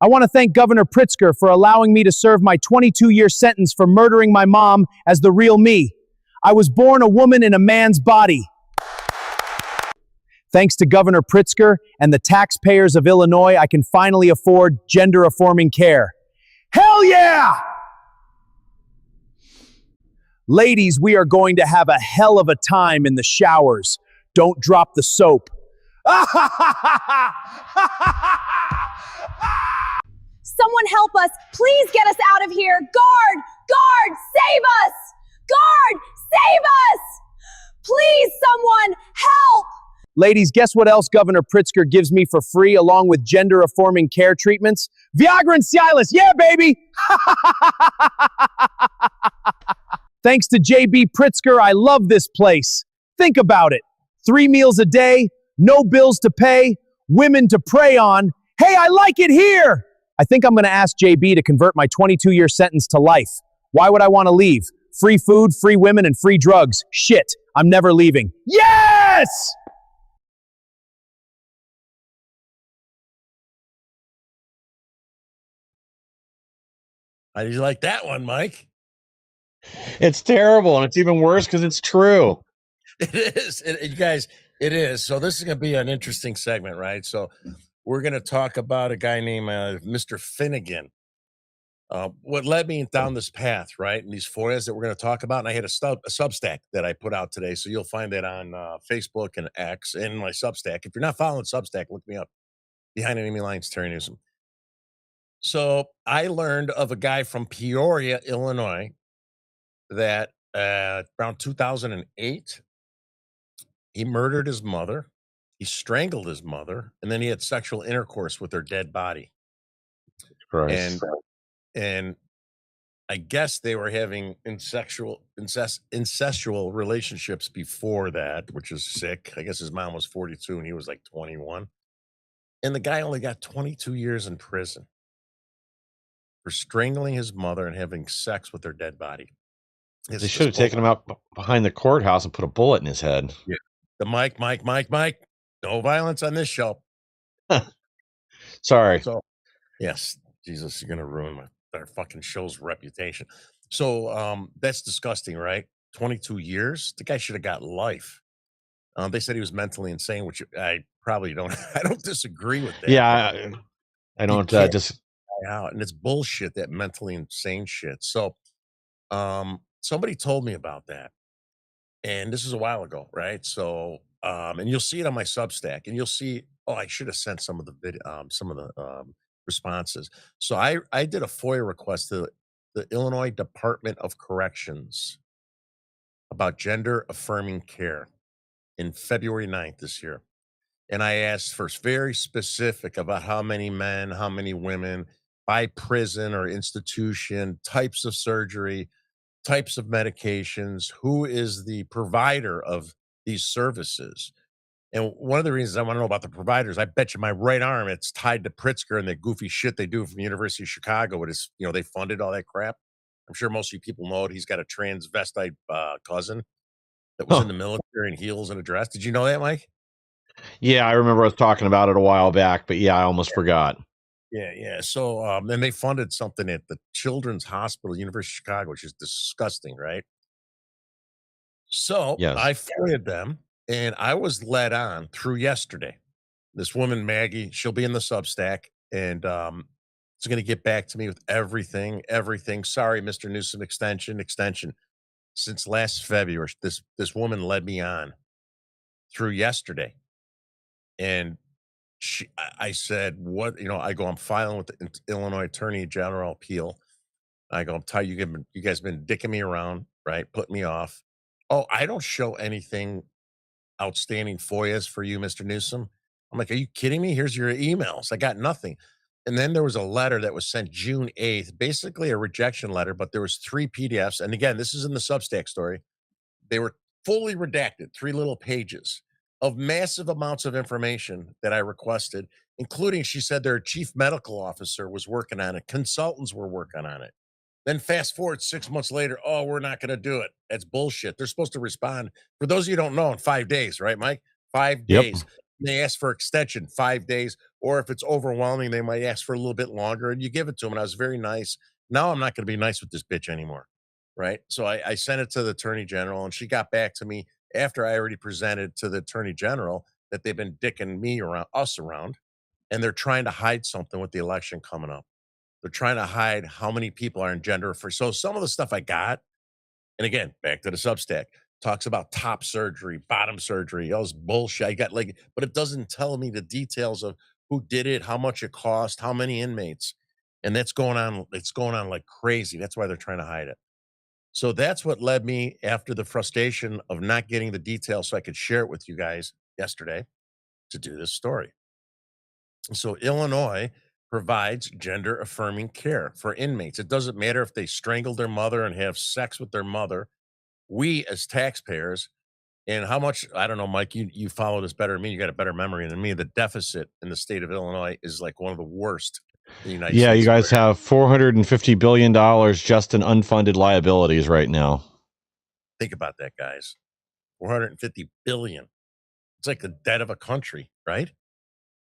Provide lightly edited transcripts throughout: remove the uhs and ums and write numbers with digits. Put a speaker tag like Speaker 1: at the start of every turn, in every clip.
Speaker 1: I want to thank Governor Pritzker for allowing me to serve my 22-year sentence for murdering my mom as the real me. I was born a woman in a man's body. Thanks to Governor Pritzker and the taxpayers of Illinois, I can finally afford gender-affirming care. Hell yeah! Ladies, we are going to have a hell of a time in the showers. Don't drop the soap.
Speaker 2: Someone help us. Please get us out of here. Guard! Guard! Save us! Guard! Save us! Please, someone, help!
Speaker 1: Ladies, guess what else Governor Pritzker gives me for free along with gender-affirming care treatments? Viagra and Cialis. Yeah, baby! Thanks to JB Pritzker, I love this place. Think about it. 3 meals a day, no bills to pay, women to prey on. Hey, I like it here! I think I'm going to ask JB to convert my 22-year sentence to life. Why would I want to leave? Free food, free women, and free drugs. Shit, I'm never leaving. Yes!
Speaker 3: How did you like that one, Mike?
Speaker 4: It's terrible, and it's even worse because it's true.
Speaker 3: It is. You guys, it is. So this is going to be an interesting segment, right? So we're going to talk about a guy named Mr. Finnegan. What led me down this path, right? And these FOIAs that we're going to talk about. And I had a Substack that I put out today. So you'll find that on Facebook and X and my Substack. If you're not following Substack, look me up. Behind Enemy Lines, Terry Newsom. So I learned of a guy from Peoria, Illinois, that around 2008, he murdered his mother, he strangled his mother, and then he had sexual intercourse with her dead body.
Speaker 4: Christ.
Speaker 3: And I guess they were having incestual relationships before that, which is sick. I guess his mom was 42 and he was like 21. And the guy only got 22 years in prison for strangling his mother and having sex with her dead body.
Speaker 4: They should have taken him out behind the courthouse and put a bullet in his head.
Speaker 3: Yeah. The Mike. No violence on this show.
Speaker 4: Sorry.
Speaker 3: So, yes, Jesus, you're going to ruin our fucking show's reputation. So that's disgusting, right? 22 years? The guy should have got life. They said he was mentally insane, which I probably don't. I don't disagree with that.
Speaker 4: Yeah, I don't just
Speaker 3: out, and it's bullshit, that mentally insane shit. So somebody told me about that, and this is a while ago, right? So and you'll see it on my Substack, and you'll see, oh, I should have sent some of the responses. So I did a FOIA request to the Illinois Department of Corrections about gender affirming care in February 9th this year. And I asked for very specific about how many men, how many women, by prison or institution, types of surgery, types of medications, who is the provider of these services. And one of the reasons I want to know about the providers, I bet you my right arm, it's tied to Pritzker and the goofy shit they do from the University of Chicago. It is, they funded all that crap. I'm sure most of you people know it. He's got a transvestite cousin that was in the military in heels and a dress. Did you know that, Mike?
Speaker 4: Yeah, I remember us talking about it a while back, but yeah, I almost forgot.
Speaker 3: Yeah. So then they funded something at the Children's Hospital, University of Chicago, which is disgusting, right? So
Speaker 4: Yes.
Speaker 3: I FOIA'd them, and I was led on through yesterday. This woman, Maggie, she'll be in the Substack, and she's going to get back to me with everything. Sorry, Mr. Newsom, extension. Since last February, this woman led me on through yesterday. And I said, what, I go, I'm filing with the Illinois Attorney General appeal. I go, I'm tired. You guys have been dicking me around, right? Putting me off. Oh, I don't show anything outstanding FOIAs for you, Mr. Newsom. I'm like, are you kidding me? Here's your emails. I got nothing. And then there was a letter that was sent June 8th, basically a rejection letter, but there was 3 PDFs. And again, this is in the Substack story. They were fully redacted, 3 little pages of massive amounts of information that I requested, including, she said, their chief medical officer was working on it. Consultants were working on it. Then fast forward 6 months later, oh, we're not going to do it. That's bullshit. They're supposed to respond, for those of you who don't know, in 5 days, right, Mike? 5 days. They asked for extension, 5 days. or if it's overwhelming, they might ask for a little bit longer, and you give it to them. And I was very nice. Now I'm not going to be nice with this bitch anymore, right? So I sent it to the attorney general, and she got back to me after I already presented to the attorney general that they've been dicking us around, and they're trying to hide something with the election coming up. They're trying to hide how many people are in gender for. So some of the stuff I got, and again, back to the Substack, talks about top surgery, bottom surgery, all this bullshit. I got like, but it doesn't tell me the details of who did it, how much it cost, how many inmates. And that's going on. It's going on like crazy. That's why they're trying to hide it. So that's what led me, after the frustration of not getting the details so I could share it with you guys yesterday, to do this story. So Illinois provides gender affirming care for inmates. It doesn't matter if they strangled their mother and have sex with their mother. We as taxpayers, and how much, I don't know, Mike, you follow this better than me. You got a better memory than me. The deficit in the state of Illinois is like one of the worst in the United
Speaker 4: Yeah, you
Speaker 3: States.
Speaker 4: guys have $450 billion just in unfunded liabilities right now.
Speaker 3: Think about that, guys. 450 billion. It's like the debt of a country, right?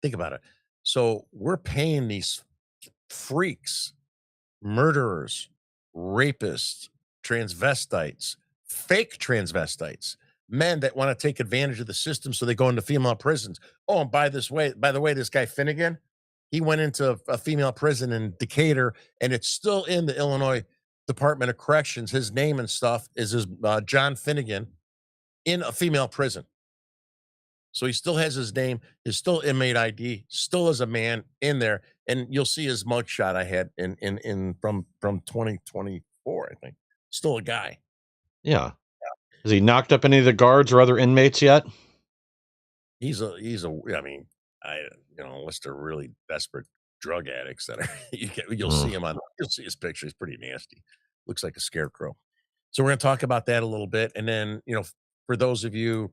Speaker 3: Think about it. So we're paying these freaks, murderers, rapists, transvestites, fake transvestites, men that want to take advantage of the system so they go into female prisons. Oh, and by the way, this guy Finnegan, he went into a female prison in Decatur, and it's still in the Illinois Department of Corrections. His name and stuff is John Finnegan, in a female prison. So he still has his name, his still inmate ID, still as a man in there, and you'll see his mugshot I had in from 2024, I think. Still a guy.
Speaker 4: Yeah. Has he knocked up any of the guards or other inmates yet?
Speaker 3: He's a I mean, unless they're really desperate drug addicts that are you'll see him you'll see his picture. He's pretty nasty. Looks like a scarecrow. So we're going to talk about that a little bit, and then for those of you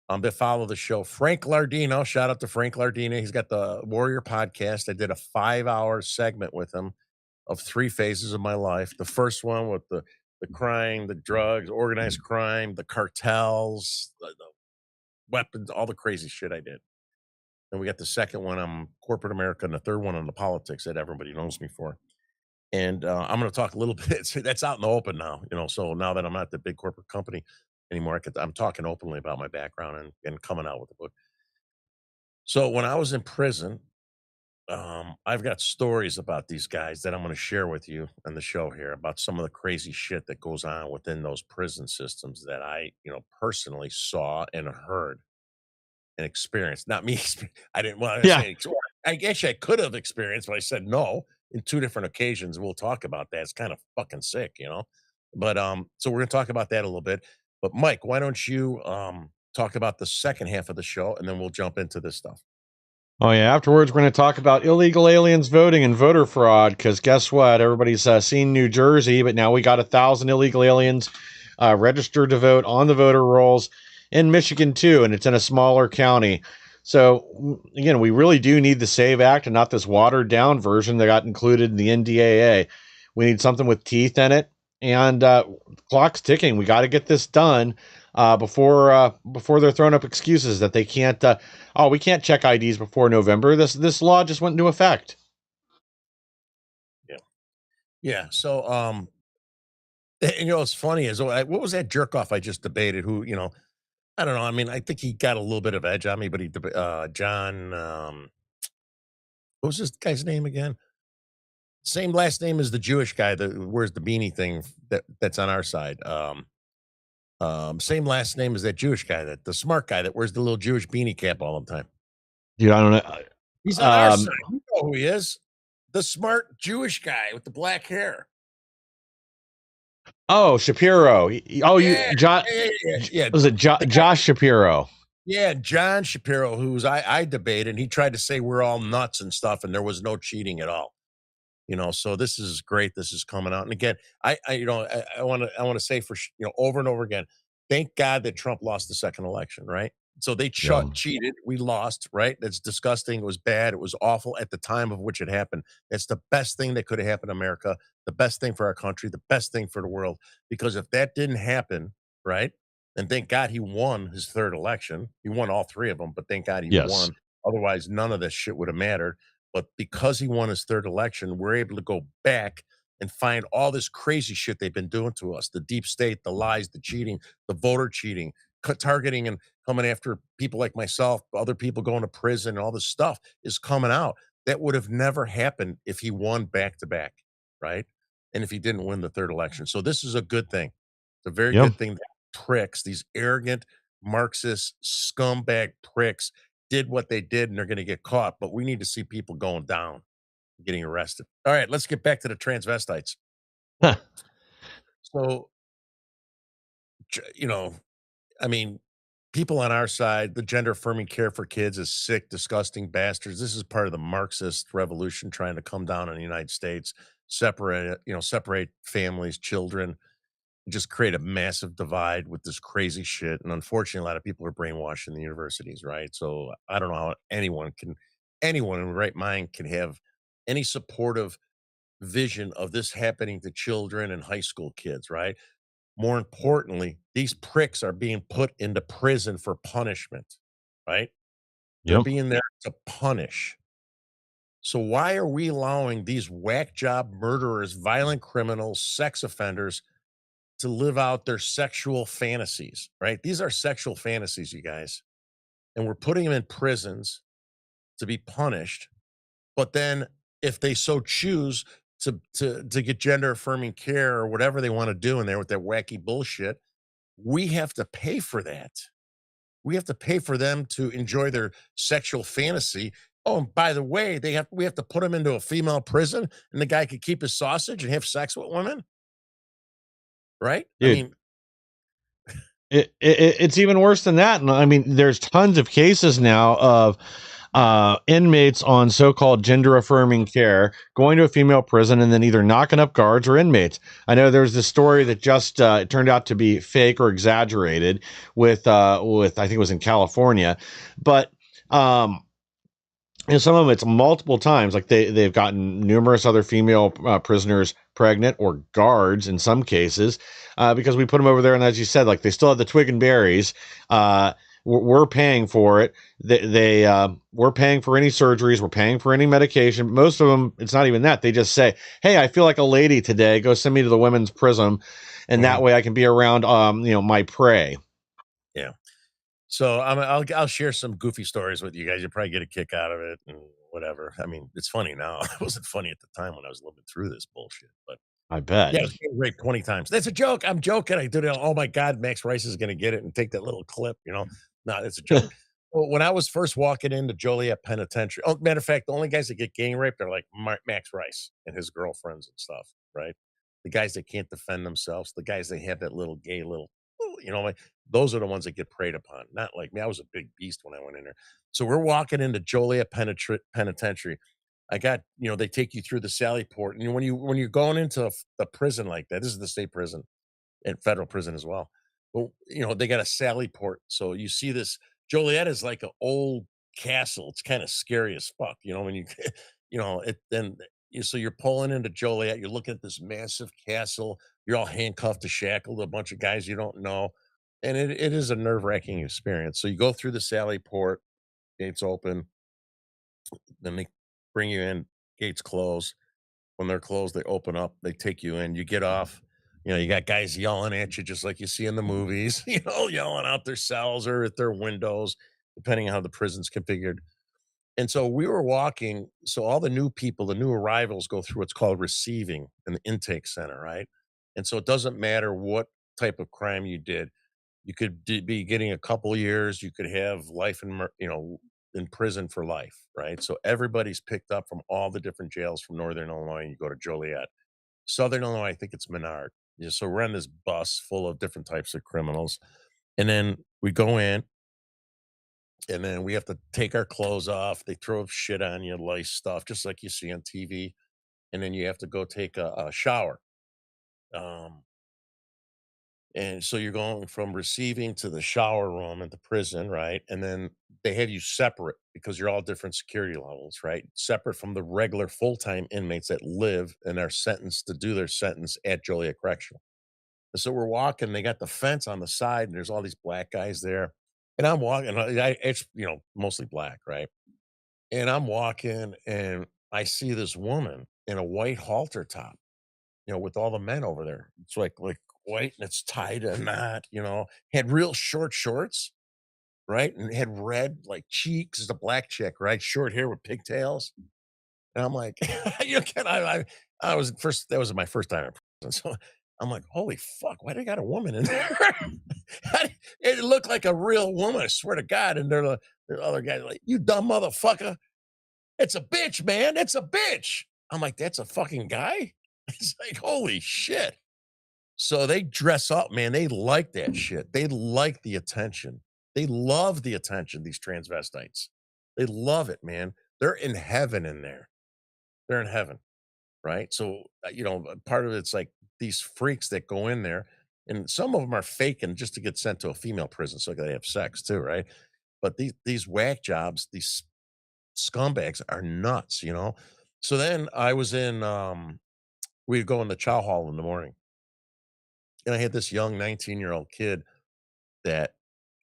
Speaker 3: that follow the show, Frank Lardino, shout out to Frank Lardino. He's got the Warrior podcast. I did a 5-hour segment with him of 3 phases of my life. The first one with the crime, the drugs, organized crime, the cartels, the weapons, all the crazy shit I did. And we got the second one on corporate America, and the third one on the politics that everybody knows me for. And I'm going to talk a little bit. That's out in the open now, so now that I'm not the big corporate company anymore, I'm talking openly about my background and coming out with a book. So when I was in prison, I've got stories about these guys that I'm going to share with you on the show here, about some of the crazy shit that goes on within those prison systems that I, personally saw and heard and experienced. Not me. I didn't want to say, I guess I could have experienced, but I said no in 2 different occasions. We'll talk about that. It's kind of fucking sick, But so we're going to talk about that a little bit. But Mike, why don't you talk about the second half of the show, and then we'll jump into this stuff.
Speaker 4: Oh, yeah. Afterwards, we're going to talk about illegal aliens voting and voter fraud, because guess what? Everybody's seen New Jersey, but now we got 1,000 illegal aliens registered to vote on the voter rolls in Michigan, too, and it's in a smaller county. So, again, we really do need the SAVE Act and not this watered-down version that got included in the NDAA. We need something with teeth in it, and the clock's ticking. We got to get this done before they're throwing up excuses that they can't. We can't check IDs before November. This law just went into effect.
Speaker 3: Yeah. So, what's funny is, what was that jerk off I just debated? Who, I don't know. I mean, I think he got a little bit of edge on me, but John, what was this guy's name again? Same last name as the Jewish guy that wears the beanie thing that's on our side. Same last name as that Jewish guy, the smart guy that wears the little Jewish beanie cap all the time.
Speaker 4: Dude, I don't know.
Speaker 3: He's on our side. You know who he is. The smart Jewish guy with the black hair.
Speaker 4: Oh, Shapiro. John.
Speaker 3: Yeah.
Speaker 4: Was it Josh Shapiro?
Speaker 3: Yeah, John Shapiro, who's I debated, and he tried to say we're all nuts and stuff, and there was no cheating at all. So this is great. This is coming out. And again, I want to say over and over again, thank God that Trump lost the second election, right? So they cheated. We lost, right? That's disgusting. It was bad. It was awful at the time of which it happened. It's the best thing that could have happened to America, the best thing for our country, the best thing for the world. Because if that didn't happen, right? And thank God he won his third election. He won all 3 of them, but thank God he won Otherwise, none of this shit would have mattered. But because he won his third election, we're able to go back and find all this crazy shit they've been doing to us, the deep state, the lies, the cheating, the voter cheating, targeting and coming after people like myself, other people going to prison, all this stuff is coming out. That would have never happened if he won back to back, right? And if he didn't win the third election. So this is a good thing. It's a very
Speaker 4: Yep.
Speaker 3: good thing that pricks, these arrogant Marxist scumbag pricks did what they did and they're going to get caught. But we need to see people going down, getting arrested. All right, let's get back to the transvestites. So, you know, I mean, people on our side, the gender affirming care for kids is sick, disgusting bastards. This is part of the Marxist revolution trying to come down on the United States, separate families, children, just create a massive divide with this crazy shit. And unfortunately, a lot of people are brainwashed in the universities, right? So I don't know how anyone in the right mind can have any supportive vision of this happening to children and high school kids, right? More importantly, these pricks are being put into prison for punishment, right? They're
Speaker 4: Yep.
Speaker 3: being there to punish. So why are we allowing these whack job murderers, violent criminals, sex offenders to live out their sexual fantasies, right? These are sexual fantasies, you guys. And we're putting them in prisons to be punished. But then if they so choose to get gender affirming care or whatever they want to do in there with that wacky bullshit, we have to pay for that. We have to pay for them to enjoy their sexual fantasy. Oh, and by the way, we have to put them into a female prison and the guy could keep his sausage and have sex with women, right? I
Speaker 4: Dude,
Speaker 3: mean,
Speaker 4: it's even worse than that. And I mean, there's tons of cases now of inmates on so-called gender affirming care going to a female prison and then either knocking up guards or inmates. I know there's this story that just it turned out to be fake or exaggerated with I think it was in California, but and some of it's multiple times. Like they've gotten numerous other female prisoners pregnant or guards in some cases because we put them over there, and as you said, like they still have the twig and berries. We're paying for it. We're paying for any surgeries. We're paying for any medication. Most of them, it's not even that. They just say, "Hey, I feel like a lady today. Go send me to the women's prison, and that way I can be around, my prey."
Speaker 3: yeah. So I'll share some goofy stories with you guys. You'll probably get a kick out of it and whatever. I mean, it's funny now. It wasn't funny at the time when I was living through this bullshit. But
Speaker 4: I bet.
Speaker 3: yeah, I was getting raped 20 times. That's a joke. I'm joking. I do that. Oh my God, Max Rice is gonna get it and take that little clip, you know. No, it's a joke. Well, when I was first walking into Joliet Penitentiary, oh, matter of fact, the only guys that get gang raped are like Max Rice and his girlfriends and stuff, right? The guys that can't defend themselves, the guys that have that little gay little, like those are the ones that get preyed upon. Not like me. I was a big beast when I went in there. So we're walking into Joliet Penitentiary. I got, they take you through the Sally Port, and when you're going into a prison like that, this is the state prison and federal prison as well. Well, they got a Sally Port, so you see this. Joliet is like an old castle. It's kind of scary as fuck, when you, so you're pulling into Joliet. You're looking at this massive castle. You're all handcuffed to shackled, a bunch of guys you don't know, and it is a nerve wracking experience. So you go through the Sally Port, gates open, then they bring you in, gates close. When they're closed, they open up, they take you in, you get off. You got guys yelling at you just like you see in the movies, yelling out their cells or at their windows, depending on how the prison's configured. And so we were walking. So all the new people, the new arrivals go through what's called receiving in the intake center, right? And so it doesn't matter what type of crime you did. You could be getting a couple years. You could have life in prison for life, right? So everybody's picked up from all the different jails from Northern Illinois, and you go to Joliet. Southern Illinois, I think it's Menard. Yeah, so we're on this bus full of different types of criminals, and then we go in, and then we have to take our clothes off. They throw shit on you, lice stuff, just like you see on TV, and then you have to go take a shower. Um, And so you're going from receiving to the shower room at the prison, right? And then they have you separate because you're all different security levels, right? Separate from the regular full-time inmates that live and are sentenced to do their sentence at Joliet Correctional. And so we're walking, they got the fence on the side, and there's all these black guys there. And I'm walking, it's mostly black, right? And I'm walking and I see this woman in a white halter top, with all the men over there. It's like white and it's tied a knot, had real short shorts, right? And had red like cheeks, is a black chick, right? Short hair with pigtails. And I'm like, I was first, that was my first time in prison. So I'm like, holy fuck, why they got a woman in there? It looked like a real woman, I swear to God. And the other guys like, you dumb motherfucker. It's a bitch, man. It's a bitch. I'm like, that's a fucking guy? It's like, holy shit. So they dress up, man. They like that shit. They like the attention. They love the attention, these transvestites. They love it, man. They're in heaven in there. They're in heaven, right? So, part of it's like these freaks that go in there, and some of them are faking just to get sent to a female prison so they have sex too, right? But these whack jobs, these scumbags are nuts. So then I was we'd go in the chow hall in the morning, and I had this young 19-year-old kid that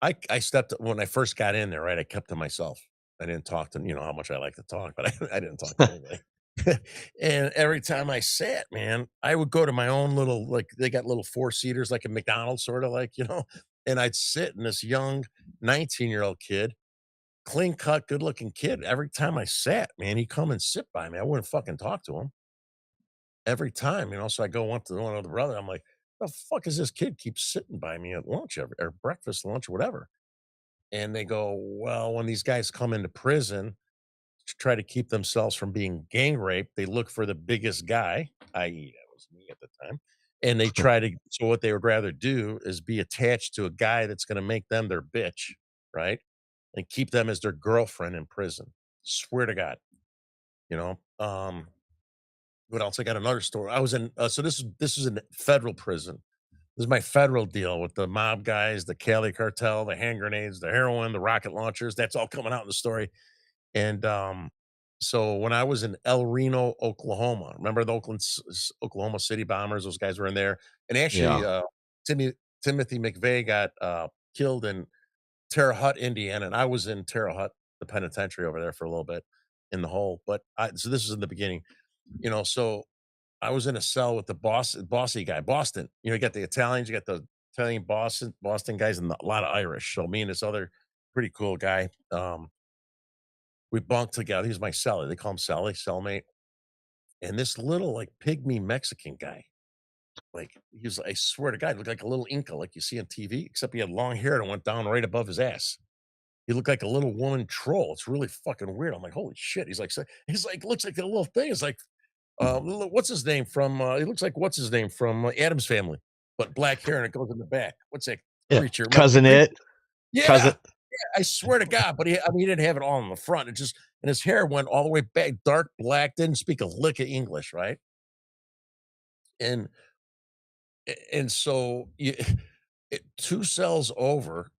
Speaker 3: I stepped when I first got in there, right? I kept to myself. I didn't talk to how much I like to talk, but I didn't talk to anybody. And every time I sat, man, I would go to my own little, like, they got little four-seaters like a McDonald's, sort of like, and I'd sit, and this young 19-year-old kid, clean cut, good looking kid, every time I sat, man, he'd come and sit by me. I wouldn't fucking talk to him every time. So I go one to one other brother. I'm like, the fuck is this kid keeps sitting by me at lunch or breakfast, lunch, whatever? And they go, well, when these guys come into prison to try to keep themselves from being gang raped, they look for the biggest guy, i.e., that was me at the time. And they try to, so what they would rather do is be attached to a guy that's going to make them their bitch, right? And keep them as their girlfriend in prison. Swear to God, you know. What else? I got another story. I was in, so this is in federal prison. This is my federal deal with the mob guys, the Cali cartel, the hand grenades, the heroin, the rocket launchers. That's all coming out in the story. And so when I was in El Reno, Oklahoma, remember the Oklahoma City bombers? Those guys were in there. And actually,
Speaker 4: Yeah.
Speaker 3: Timothy McVeigh got killed in Terre Haute, Indiana, and I was in Terre Haute, the penitentiary over there for a little bit in the hole. But so this is in the beginning, so I was in a cell with the bossy guy, Boston. You got the Italians, you got the Italian Boston guys, and a lot of Irish. So me and this other pretty cool guy, we bunked together. He was my cellie. They call him Sally, cellmate. And this little like pygmy Mexican guy, like I swear to God, looked like a little Inca, like you see on TV, except he had long hair and it went down right above his ass. He looked like a little woman troll. It's really fucking weird. I'm like, holy shit. He's like, looks like a little thing. It's like, what's his name from? He looks like what's his name from Adam's Family, but black hair and it goes in the back. What's that
Speaker 4: Yeah.
Speaker 3: creature? Remember the
Speaker 4: Cousin
Speaker 3: creature?
Speaker 4: It.
Speaker 3: Yeah,
Speaker 4: Cousin.
Speaker 3: I swear to God. But he didn't have it all in the front. And his hair went all the way back, dark black. Didn't speak a lick of English, right? And so two cells over,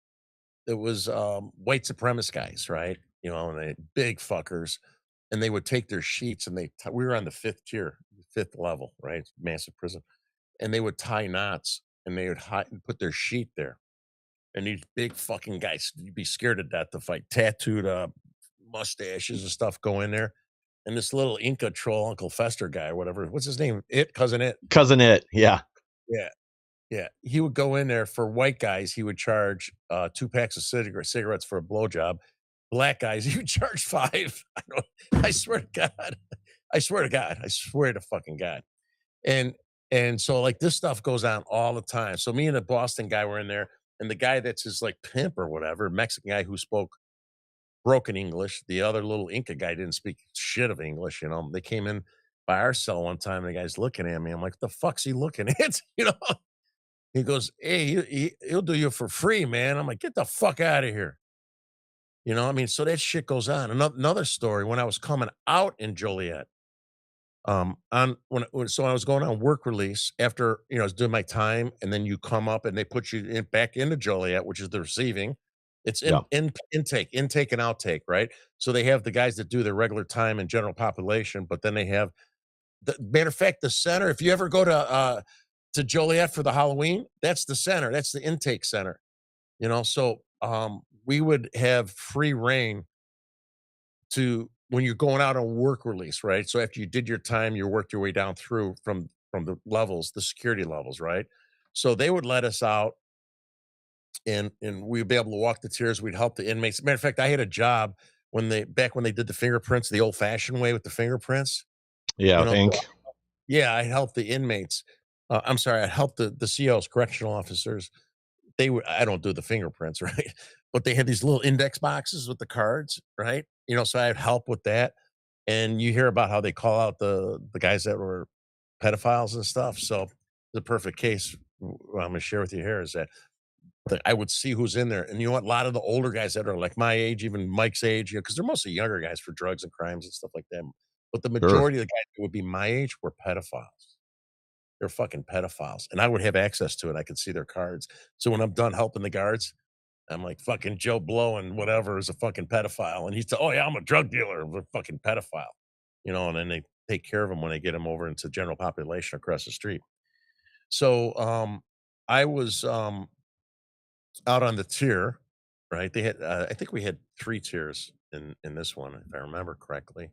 Speaker 3: it was white supremacist guys, right? And they big fuckers, and they would take their sheets and we were on the fifth tier, fifth level, right? Massive prison, and they would tie knots and they would put their sheet there. And these big fucking guys, you'd be scared to death to fight, tattooed mustaches and stuff go in there. And this little Inca troll, Uncle Fester guy, or whatever, what's his name? Cousin It.
Speaker 4: Cousin It. Yeah.
Speaker 3: Yeah. Yeah, he would go in there for white guys. He would charge 2 packs of cigarettes for a blowjob. Black guys, he would charge 5. I swear to God. I swear to God. I swear to fucking God. And so like this stuff goes on all the time. So me and the Boston guy were in there, and the guy that's his like pimp or whatever, Mexican guy who spoke broken English. The other little Inca guy didn't speak shit of English. They came in by our cell one time, and the guy's looking at me. I'm like, what the fuck's he looking at? He goes, hey, he'll do you for free, man. I'm like, get the fuck out of here. So that shit goes on. Another story, when I was coming out in Joliet, so I was going on work release after, I was doing my time, and then you come up and they put you back into Joliet, which is the receiving. It's
Speaker 4: Yeah.
Speaker 3: intake and outtake, right? So they have the guys that do their regular time and general population, but then they have matter of fact, the center, if you ever go to Joliet for the Halloween, that's the center. That's the intake center. So we would have free reign to, when you're going out on work release, right? So after you did your time, you worked your way down through from the levels, the security levels, right? So they would let us out and we'd be able to walk the tiers. We'd help the inmates. Matter of fact, I had a job back when they did the fingerprints the old fashioned way with the fingerprints.
Speaker 4: Yeah,
Speaker 3: You
Speaker 4: with
Speaker 3: know,
Speaker 4: ink.
Speaker 3: yeah, I helped the inmates. I'm sorry, I helped the COs, correctional officers. They would I don't do the fingerprints, right? But they had these little index boxes with the cards, right? So I'd help with that. And you hear about how they call out the guys that were pedophiles and stuff. So the perfect case what I'm gonna share with you here is that I would see who's in there. And you know what? A lot of the older guys that are like my age, even Mike's age, because they're mostly younger guys for drugs and crimes and stuff like that. But the
Speaker 4: Sure.
Speaker 3: majority of the guys that would be my age were pedophiles. They're fucking pedophiles. And I would have access to it. I could see their cards. So when I'm done helping the guards, I'm like, fucking Joe Blow and whatever is a fucking pedophile. And he's oh yeah, I'm a drug dealer, I'm a fucking pedophile. And then they take care of him when they get him over into general population across the street. So I was out on the tier, right? They had I think we had 3 tiers in this one, if I remember correctly.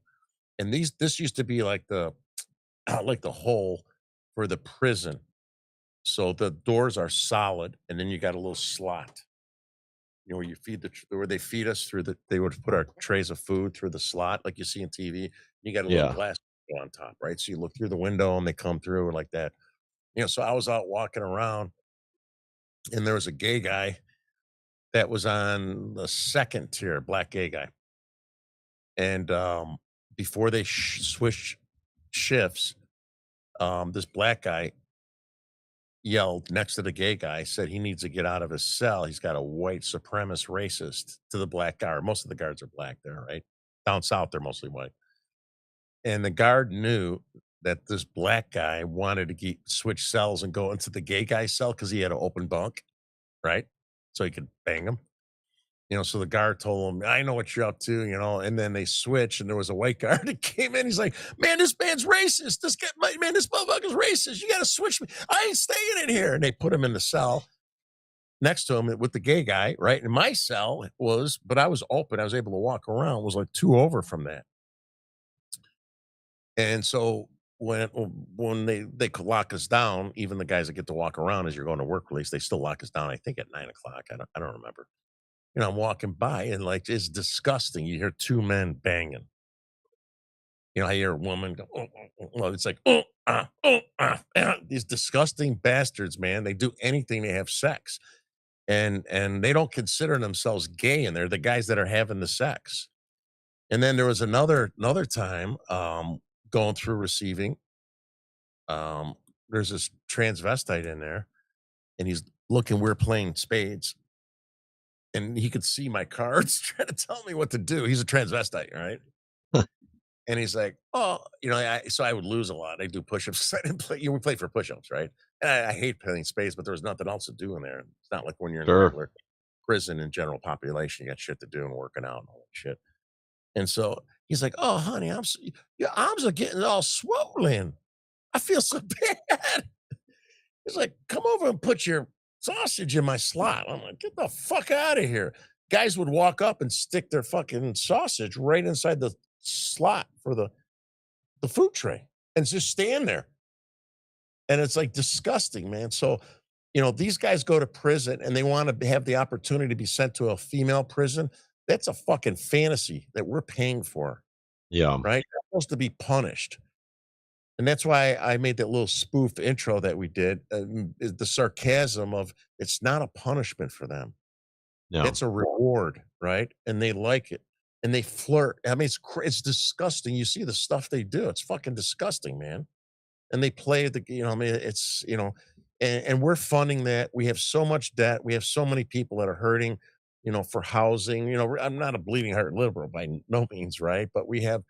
Speaker 3: And this used to be like the like the hole for the prison. So the doors are solid, and then you got a little slot, where you feed where they feed us through they would put our trays of food through the slot like you see in TV. You got a little
Speaker 4: Yeah.
Speaker 3: glass window on top, right? So you look through the window and they come through like that. So I was out walking around and there was a gay guy that was on the second tier, black gay guy. And before they switched shifts, this black guy yelled next to the gay guy, said he needs to get out of his cell. He's got a white supremacist racist to the black guard. Most of the guards are black there, right? Down south, they're mostly white. And the guard knew that this black guy wanted to switch cells and go into the gay guy's cell because he had an open bunk, right? So he could bang him. So the guard told him, I know what you're up to, and then they switched and there was a white guard that came in. He's like, man, this man's racist. This motherfucker's racist. You got to switch me. I ain't staying in here. And they put him in the cell next to him with the gay guy, right? And my cell but I was open. I was able to walk around. It was like 2 over from that. And so when they could lock us down, even the guys that get to walk around as you're going to work release, they still lock us down, I think at 9 o'clock. I don't remember. I'm walking by and like it's disgusting. You hear 2 men banging. I hear a woman go, "Oh, oh, oh," well, it's like, these disgusting bastards, man. They do anything to have sex. And they don't consider themselves gay, and they're the guys that are having the sex. And then there was another time going through receiving. There's this transvestite in there, and he's looking, we're playing spades. And he could see my cards trying to tell me what to do. He's a transvestite, right? And he's like, oh, so I would lose a lot. I do push-ups. I didn't play, we play for push-ups, right? And I hate playing spades, but there was nothing else to do in there. It's not like when you're in a
Speaker 4: Sure.
Speaker 3: regular prison and general population, you got shit to do and working out and all that shit. And so he's like, oh, honey, your arms are getting all swollen. I feel so bad. He's like, come over and put your sausage in my slot. I'm like, get the fuck out of here. Guys would walk up and stick their fucking sausage right inside the slot for the food tray and just stand there. And it's like disgusting, man. So, these guys go to prison and they want to have the opportunity to be sent to a female prison. That's a fucking fantasy that we're paying for,
Speaker 4: Yeah.
Speaker 3: right? They're supposed to be punished. And that's why I made that little spoof intro that we did. Is the sarcasm of it's not a punishment for them.
Speaker 4: No.
Speaker 3: It's a reward, right? And they like it. And they flirt. I mean, it's disgusting. You see the stuff they do. It's fucking disgusting, man. And they play I mean, it's, and we're funding that. We have so much debt. We have so many people that are hurting, for housing. I'm not a bleeding heart liberal by no means, right? But we have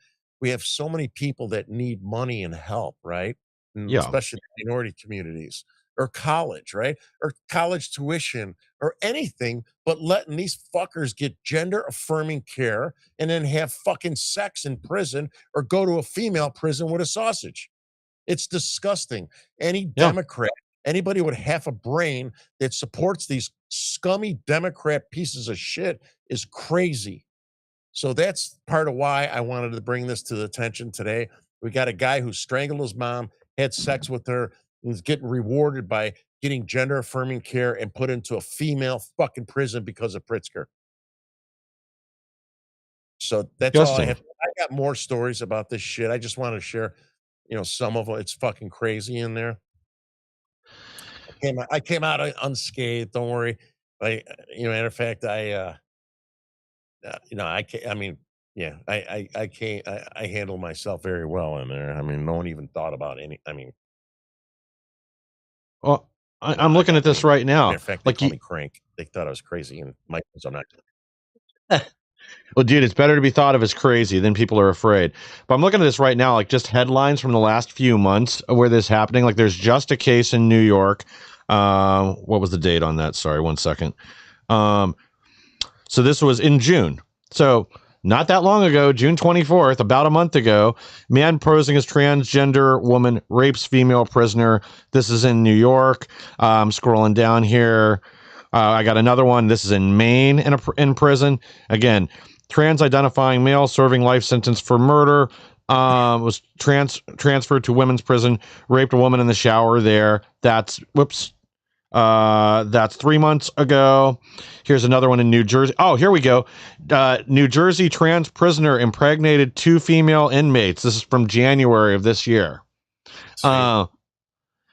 Speaker 3: so many people that need money and help, right? And
Speaker 4: Yeah.
Speaker 3: especially the minority communities or college, right? Or college tuition or anything, but letting these fuckers get gender affirming care and then have fucking sex in prison or go to a female prison with a sausage. It's disgusting. Any
Speaker 4: Yeah.
Speaker 3: Democrat, anybody with half a brain that supports these scummy Democrat pieces of shit is crazy. So that's part of why I wanted to bring this to the attention today. We got a guy who strangled his mom, had sex with her, and is getting rewarded by getting gender affirming care and put into a female fucking prison because of Pritzker. So that's all I
Speaker 4: Justin.
Speaker 3: have. I got more stories about this shit. I just want to share, some of them. It's fucking crazy in there. I came out unscathed. Don't worry. Matter of fact, I can't. I mean, yeah, I can't. I handle myself very well in there. I mean, no one even thought about any. I mean,
Speaker 4: Well, I'm looking at this right
Speaker 3: matter
Speaker 4: now.
Speaker 3: of fact, they
Speaker 4: Like
Speaker 3: call
Speaker 4: you,
Speaker 3: me crank. They thought I was crazy, and Mike was I'm not.
Speaker 4: well, dude, it's better to be thought of as crazy than people are afraid. But I'm looking at this right now, like just headlines from the last few months of where this is happening. Like there's just a case in New York. What was the date on that? Sorry, 1 second. So this was in June. So not that long ago, June 24th, about a month ago, man posing as transgender woman rapes female prisoner. This is in New York. I'm scrolling down here. I got another one. This is in Maine in prison. Again, trans identifying male serving life sentence for murder. Was transferred to women's prison, raped a woman in the shower there. That's 3 months ago. Here's another one in New Jersey. Oh, here we go. New Jersey trans prisoner impregnated 2 female inmates. This is from January of this year.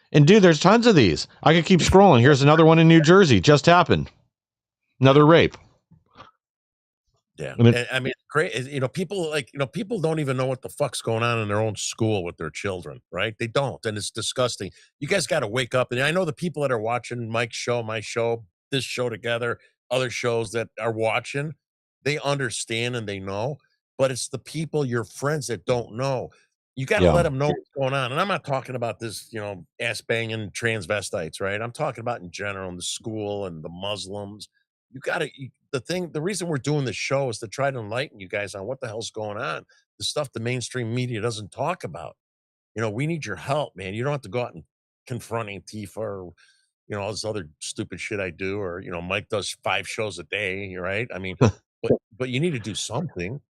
Speaker 4: And dude, there's tons of these. I could keep scrolling. Here's another one in New Jersey. Just happened. Another rape.
Speaker 3: Yeah,
Speaker 4: And
Speaker 3: I mean, great. People don't even know what the fuck's going on in their own school with their children, right? They don't, and it's disgusting. You guys got to wake up. And I know the people that are watching Mike's show, my show, this show together, other shows that are watching, they understand and they know. But it's the people, your friends, that don't know. You got to let them know what's going on. And I'm not talking about this, ass banging transvestites, right? I'm talking about in general in the school and the Muslims. You got to. The reason we're doing this show is to try to enlighten you guys on what the hell's going on, the stuff the mainstream media doesn't talk about. We need your help, man. You don't have to go out and confront Antifa or all this other stupid shit I do, or Mike does 5 shows a day, right? I mean, but you need to do something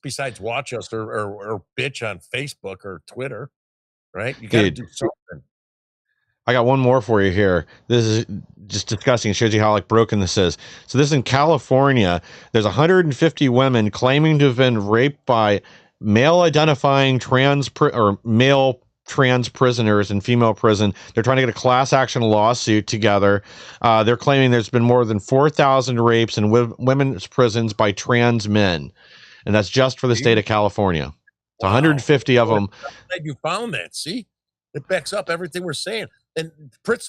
Speaker 3: besides watch us or bitch on Facebook or Twitter, right? You got to do something.
Speaker 4: I got one more for you here. This is just disgusting. It shows you how broken this is. So this is in California. There's 150 women claiming to have been raped by male identifying male trans prisoners in female prison. They're trying to get a class action lawsuit together. They're claiming there's been more than 4,000 rapes in women's prisons by trans men. And that's just for the state of California. It's 150 of them.
Speaker 3: I'm glad you found that. See, it backs up everything we're saying. And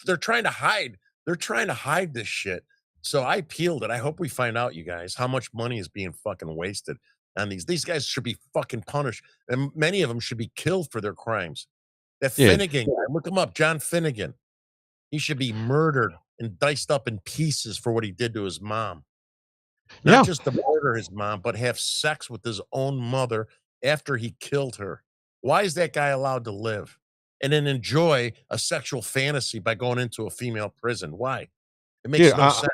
Speaker 3: they're trying to hide. They're trying to hide this shit. So I peeled it. I hope we find out, you guys, how much money is being fucking wasted on these. These guys should be fucking punished. And many of them should be killed for their crimes. That Finnegan guy, look him up, John Finnegan. He should be murdered and diced up in pieces for what he did to his mom. Not just to murder his mom, but have sex with his own mother after he killed her. Why is that guy allowed to live? And then enjoy a sexual fantasy by going into a female prison. Why? It makes no sense.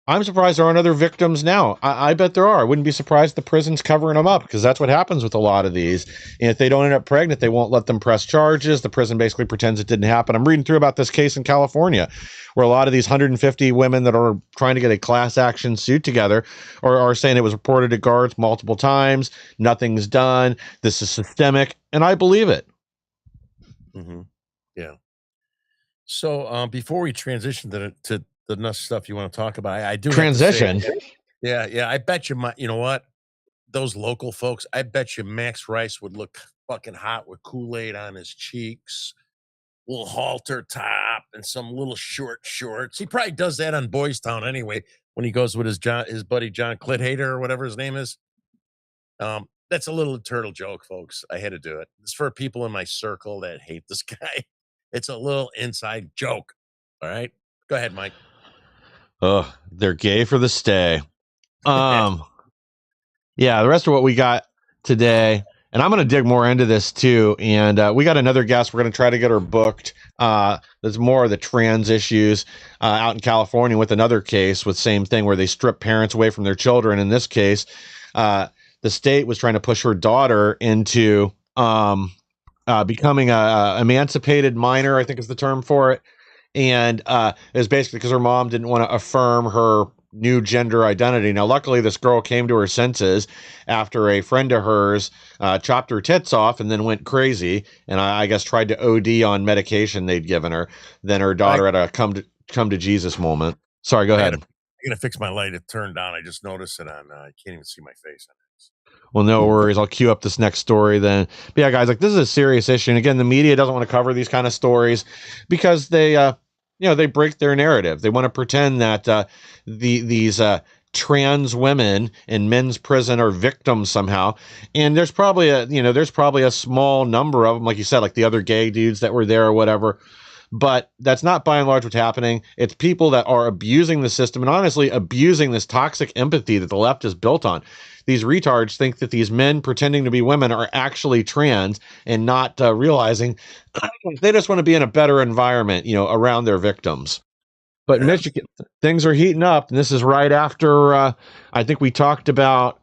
Speaker 4: I'm surprised there aren't other victims now. I bet there are. I wouldn't be surprised the prison's covering them up, because that's what happens with a lot of these. And if they don't end up pregnant, they won't let them press charges. The prison basically pretends it didn't happen. I'm reading through about this case in California, where a lot of these 150 women that are trying to get a class action suit together are saying it was reported to guards multiple times. Nothing's done. This is systemic. And I believe it.
Speaker 3: Mm-hmm. Yeah. So before we transition to the next stuff you want to talk about, I do
Speaker 4: transition.
Speaker 3: Yeah. I bet you you know what? Those local folks, I bet you Max Rice would look fucking hot with Kool-Aid on his cheeks, little halter top, and some little short shorts. He probably does that on Boys Town anyway when he goes with his buddy John Clithater or whatever his name is. That's a little turtle joke, folks. I had to do it. It's for people in my circle that hate this guy. It's a little inside joke. All right. Go ahead, Mike.
Speaker 4: Oh, they're gay for the stay. Yeah, the rest of what we got today, and I'm going to dig more into this too. And we got another guest. We're going to try to get her booked. There's more of the trans issues out in California with another case with same thing where they strip parents away from their children. In this case, the state was trying to push her daughter into becoming a emancipated minor, I think is the term for it. And it was basically because her mom didn't want to affirm her new gender identity. Now, luckily, this girl came to her senses after a friend of hers chopped her tits off and then went crazy, and I guess tried to OD on medication they'd given her. Then her daughter had a come to Jesus moment. Sorry, go ahead.
Speaker 3: I'm gonna fix my light. It turned on. I just noticed it on. I can't even see my face on this.
Speaker 4: Well, no worries. I'll queue up this next story then. But yeah, guys, like this is a serious issue. And again, the media doesn't want to cover these kind of stories because they, they break their narrative. They want to pretend that these trans women in men's prison are victims somehow. And there's probably a small number of them, like you said, like the other gay dudes that were there or whatever. But that's not by and large what's happening. It's people that are abusing the system and honestly abusing this toxic empathy that the left is built on. These retards think that these men pretending to be women are actually trans and not realizing they just want to be in a better environment, around their victims. But in Michigan, things are heating up. And this is right after, I think we talked about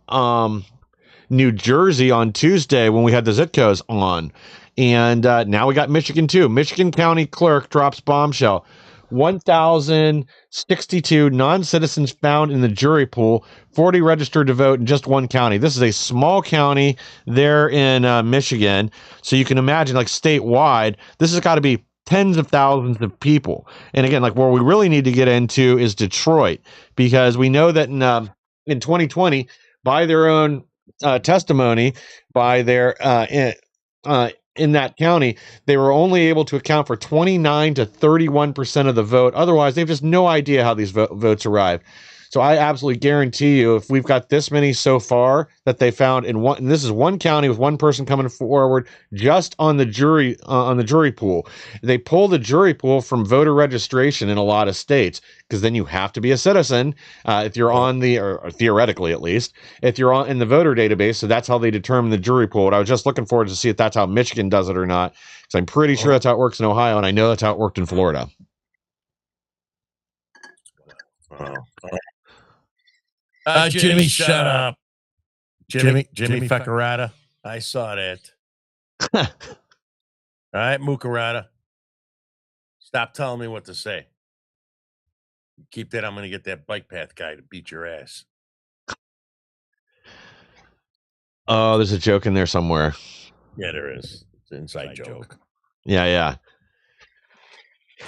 Speaker 4: New Jersey on Tuesday when we had the Zitkos on. And now we got Michigan too. Michigan County Clerk drops bombshell. 1,062 non-citizens found in the jury pool, 40 registered to vote in just one county. This is a small county there in Michigan. So you can imagine, like statewide, this has got to be tens of thousands of people. And again, like where we really need to get into is Detroit, because we know that in 2020, by their own testimony, by their in that county, they were only able to account for 29 to 31% of the vote. Otherwise, they have just no idea how these votes arrive. So I absolutely guarantee you, if we've got this many so far that they found in one, and this is one county with one person coming forward just on the jury pool. They pull the jury pool from voter registration in a lot of states because then you have to be a citizen if you're on the, or theoretically at least, if you're in the voter database. So that's how they determine the jury pool. And I was just looking forward to see if that's how Michigan does it or not, because I'm pretty sure that's how it works in Ohio, and I know that's how it worked in Florida.
Speaker 3: Jimmy, shut up. Jimmy Fecarata. I saw that. All right, Mukarata. Stop telling me what to say. Keep that. I'm going to get that bike path guy to beat your ass.
Speaker 4: Oh, there's a joke in there somewhere.
Speaker 3: Yeah, there is. It's an inside joke.
Speaker 4: Yeah.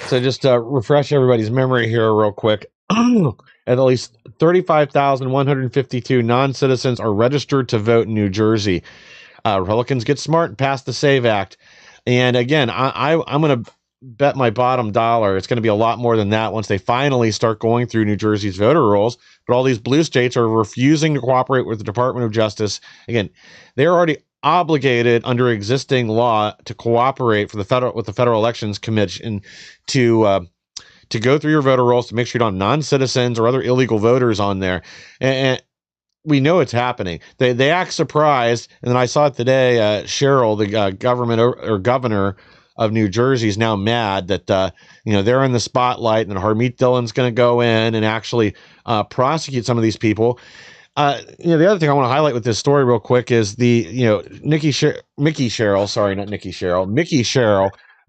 Speaker 4: So just refresh everybody's memory here real quick. At least 35,152 non-citizens are registered to vote in New Jersey. Republicans get smart and pass the SAVE Act. And again, I'm going to bet my bottom dollar it's going to be a lot more than that once they finally start going through New Jersey's voter rolls. But all these blue states are refusing to cooperate with the Department of Justice. Again, they're already obligated under existing law to cooperate with the Federal Elections Commission to go through your voter rolls to make sure you don't have non-citizens or other illegal voters on there. And we know it's happening. They act surprised. And then I saw it today, Cheryl, the governor of New Jersey, is now mad that, they're in the spotlight and Harmeet Dillon's going to go in and actually prosecute some of these people. The other thing I want to highlight with this story real quick is Mickey Sherrill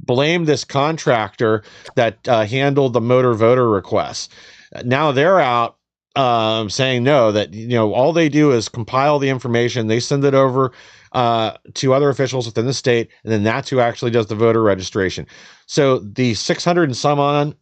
Speaker 4: blamed this contractor that handled the motor voter requests. Now they're out saying no, that all they do is compile the information, they send it over to other officials within the state, and then that's who actually does the voter registration. So the 600 and some on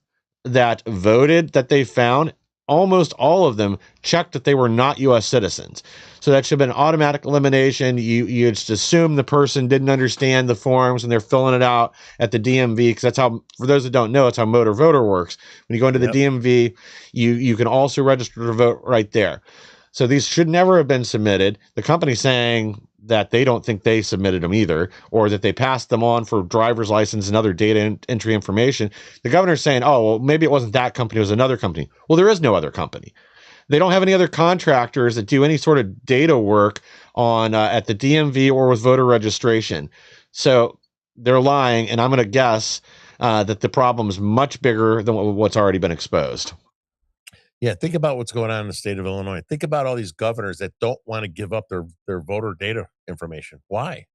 Speaker 4: that voted that they found, almost all of them checked that they were not U.S. citizens. So that should have been an automatic elimination. You just assume the person didn't understand the forms and they're filling it out at the DMV, because that's how, for those that don't know, it's how motor voter works. When you go into the DMV, you can also register to vote right there. So these should never have been submitted. The company's saying that they don't think they submitted them either, or that they passed them on for driver's license and other data entry information. The governor's saying, oh, well, maybe it wasn't that company, it was another company. Well, there is no other company. They don't have any other contractors that do any sort of data work on at the DMV or with voter registration. So they're lying, and I'm going to guess that the problem is much bigger than what's already been exposed.
Speaker 3: Yeah, think about what's going on in the state of Illinois. Think about all these governors that don't want to give up their voter data information. Why?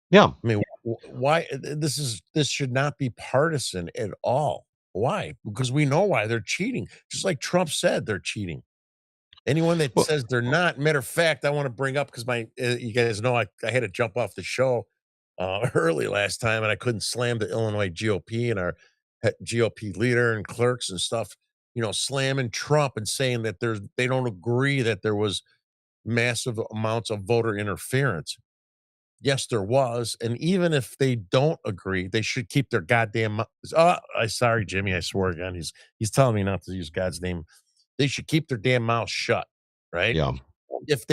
Speaker 4: Yeah.
Speaker 3: I mean, why? This should not be partisan at all. Why? Because we know why they're cheating. Just like Trump said, they're cheating. Anyone that
Speaker 4: Well,
Speaker 3: says they're not, matter of fact, I want to bring up because you guys know I had to jump off the show early last time, and I couldn't slam the Illinois GOP and our GOP leader and clerks and stuff. Slamming Trump and saying that they don't agree that there was massive amounts of voter interference. Yes, there was, and even if they don't agree, they should keep their goddamn. I sorry, Jimmy, I swore again. He's telling me not to use God's name. They should keep their damn mouth shut, right?
Speaker 4: yeah.
Speaker 3: If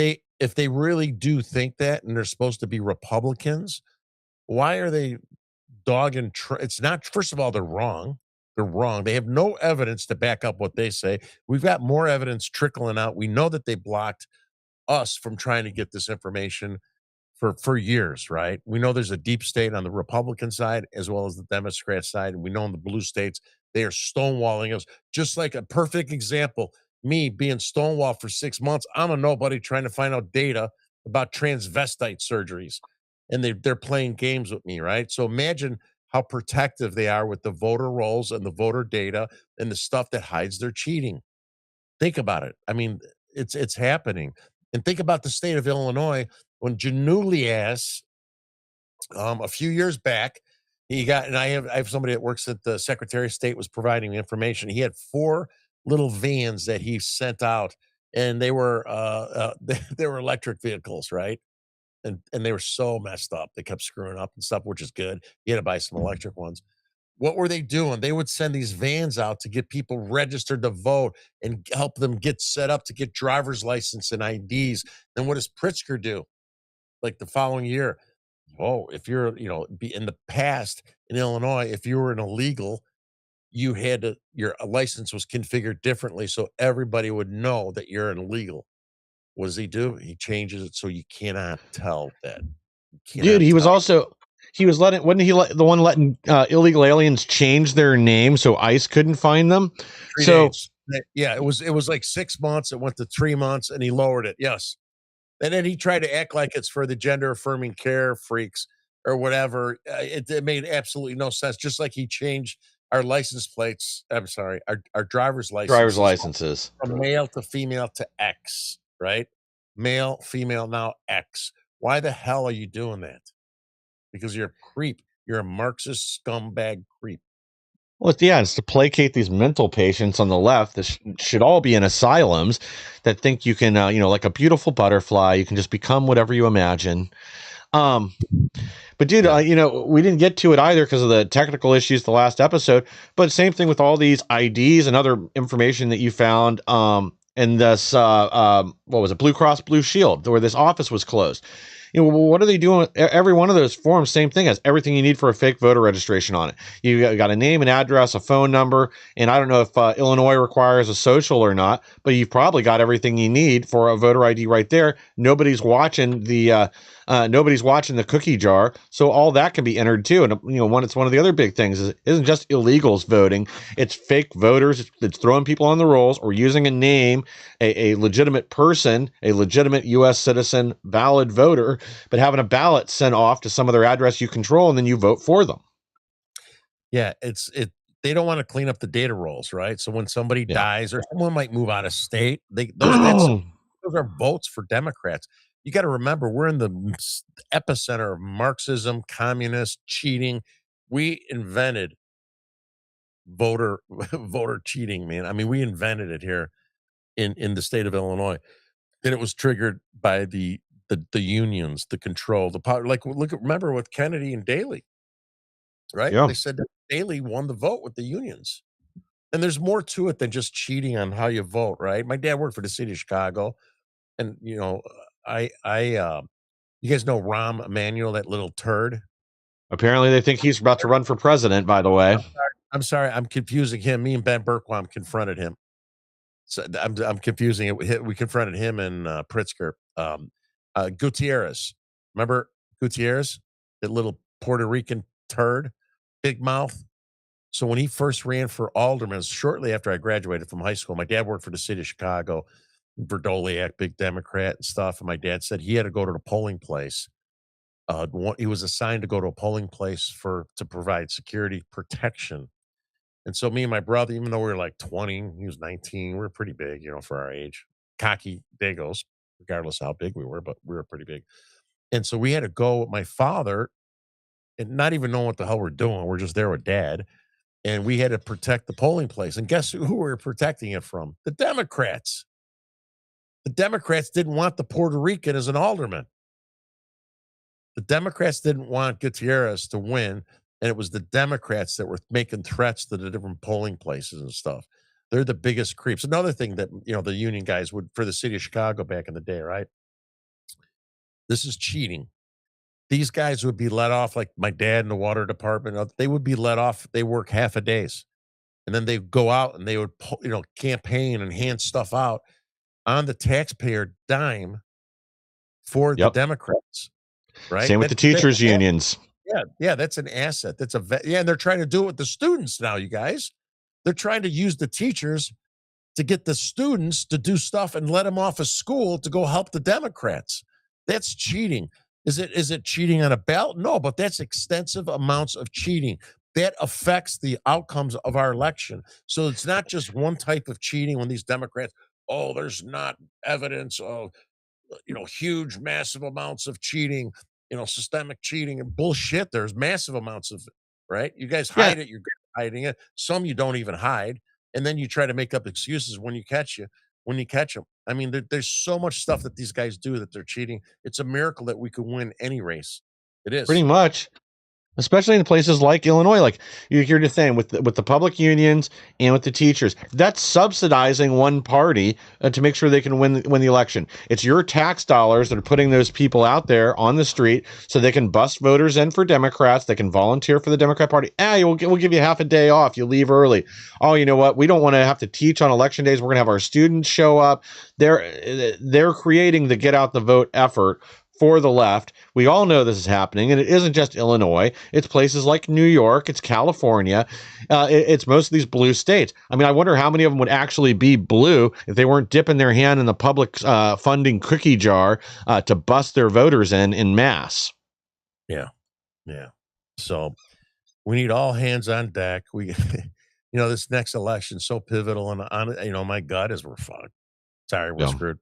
Speaker 3: they really do think that, and they're supposed to be Republicans, why are they dogging? It's not. First of all, they're wrong. They're wrong. They have no evidence to back up what they say. We've got more evidence trickling out. We know that they blocked us from trying to get this information for years, right? We know there's a deep state on the Republican side as well as the Democrat side, and we know in the blue states they are stonewalling us. Just like a perfect example, me being stonewalled for 6 months, I'm a nobody trying to find out data about transvestite surgeries, and they're playing games with me, right? So imagine how protective they are with the voter rolls and the voter data and the stuff that hides their cheating. Think about it. I mean, it's happening. And think about the state of Illinois when Janulias, a few years back, he got, and I have somebody that works at the Secretary of State was providing me information. He had 4 little vans that he sent out, and they were they were electric vehicles, right? And they were so messed up. They kept screwing up and stuff, which is good. You had to buy some electric ones. What were they doing? They would send these vans out to get people registered to vote and help them get set up to get driver's license and IDs. Then what does Pritzker do? Like the following year, oh, if you're, be in the past in Illinois, if you were an illegal, you had to, your license was configured differently so everybody would know that you're an illegal. What does he do? He changes it so you cannot tell that. You
Speaker 4: Dude,
Speaker 3: cannot tell.
Speaker 4: he was letting, wasn't he the one letting illegal aliens change their name so ICE couldn't find them?
Speaker 3: 3
Speaker 4: So
Speaker 3: days. Yeah, it was like 6 months. It went to 3 months, and he lowered it. Yes. And then he tried to act like it's for the gender affirming care freaks or whatever. It made absolutely no sense. Just like he changed our license plates. I'm sorry, our driver's
Speaker 4: driver's
Speaker 3: licenses
Speaker 4: licenses.
Speaker 3: from male to female to X, right? Male, female, now X. Why the hell are you doing that? Because you're a creep. You're a Marxist scumbag creep.
Speaker 4: Well, it's to placate these mental patients on the left that should all be in asylums that think you can, like a beautiful butterfly, you can just become whatever you imagine. Um, but dude,
Speaker 3: Yeah.
Speaker 4: we didn't get to it either because of the technical issues the last episode. But same thing with all these IDs and other information that you found. In this, what was it, Blue Cross Blue Shield, where this office was closed. What are they doing? Every one of those forms, same thing, has everything you need for a fake voter registration on it. You got a name, an address, a phone number, and I don't know if Illinois requires a social or not, but you've probably got everything you need for a voter ID right there. Nobody's watching the cookie jar, so all that can be entered too. And it's one of the other big things isn't just illegals voting; it's fake voters. It's throwing people on the rolls or using a name, a legitimate person, a legitimate U.S. citizen, valid voter, but having a ballot sent off to some other address you control, and then you vote for them.
Speaker 3: Yeah, they don't want to clean up the data rolls, right? So when somebody
Speaker 4: Yeah.
Speaker 3: dies or someone might move out of state, those are votes for Democrats. You got to remember, we're in the epicenter of Marxism, communist cheating. We invented voter voter cheating, man. I mean, we invented it here in the state of Illinois, and it was triggered by the unions, the control, the power. Like remember with Kennedy and Daley, right?
Speaker 4: Yeah.
Speaker 3: They said that Daley won the vote with the unions. And there's more to it than just cheating on how you vote, right? My dad worked for the city of Chicago, and you guys know Rahm Emanuel, that little turd.
Speaker 4: Apparently, they think he's about to run for president. By the way,
Speaker 3: I'm sorry, I'm confusing him. Me and Ben Berquam confronted him. So I'm confusing it. We confronted him and Pritzker. Gutierrez, remember Gutierrez, that little Puerto Rican turd, big mouth, So when he first ran for alderman, shortly after I graduated from high school, my dad worked for the city of Chicago, Verdoliak, big Democrat and stuff. And my dad said he had to go to the polling place. He was assigned to go to a polling place to provide security protection. And so me and my brother, even though we were like 20, he was 19, we were pretty big, for our age, cocky dagos, regardless of how big we were, but we were pretty big. And so we had to go with my father and not even knowing what the hell we're doing. We're just there with dad. And we had to protect the polling place. And guess who we were protecting it from? The Democrats. The Democrats didn't want the Puerto Rican as an alderman. The Democrats didn't want Gutierrez to win. And it was the Democrats that were making threats to the different polling places and stuff. They're the biggest creeps. Another thing that, the union guys would, for the city of Chicago back in the day, right? This is cheating. These guys would be let off, like my dad in the water department. They would be let off. They work half a days. And then they'd go out and they would, campaign and hand stuff out on the taxpayer dime for the Democrats. Right.
Speaker 4: Same with the teachers unions.
Speaker 3: Yeah, that's an asset. And they're trying to do it with the students now, you guys. They're trying to use the teachers to get the students to do stuff and let them off of school to go help the Democrats. That's cheating. Is it cheating on a ballot? No, but that's extensive amounts of cheating. That affects the outcomes of our election. So it's not just one type of cheating when these Democrats, there's not evidence of huge, massive amounts of cheating, systemic cheating and bullshit. There's massive amounts of it, right? You guys hide it. You're hiding it. Some you don't even hide. And then you try to make up excuses when you catch them. I mean, there's so much stuff that these guys do that they're cheating. It's a miracle that we could win any race. It is.
Speaker 4: Pretty much. Especially in places like Illinois, like you hear the thing with the public unions and with the teachers, that's subsidizing one party to make sure they can win the election. It's your tax dollars that are putting those people out there on the street so they can bust voters in for Democrats. They can volunteer for the Democrat Party. We'll give you half a day off. You leave early. Oh, you know what? We don't want to have to teach on election days. We're going to have our students show up. They're creating the get out the vote effort for the left. We all know this is happening, and it isn't just Illinois. It's places like New York. It's California. It's most of these blue states. I mean, I wonder how many of them would actually be blue if they weren't dipping their hand in the public funding cookie jar to bust their voters in mass.
Speaker 3: Yeah. So we need all hands on deck. We, this next election so pivotal, and my gut is we're fucked. Sorry, we're screwed.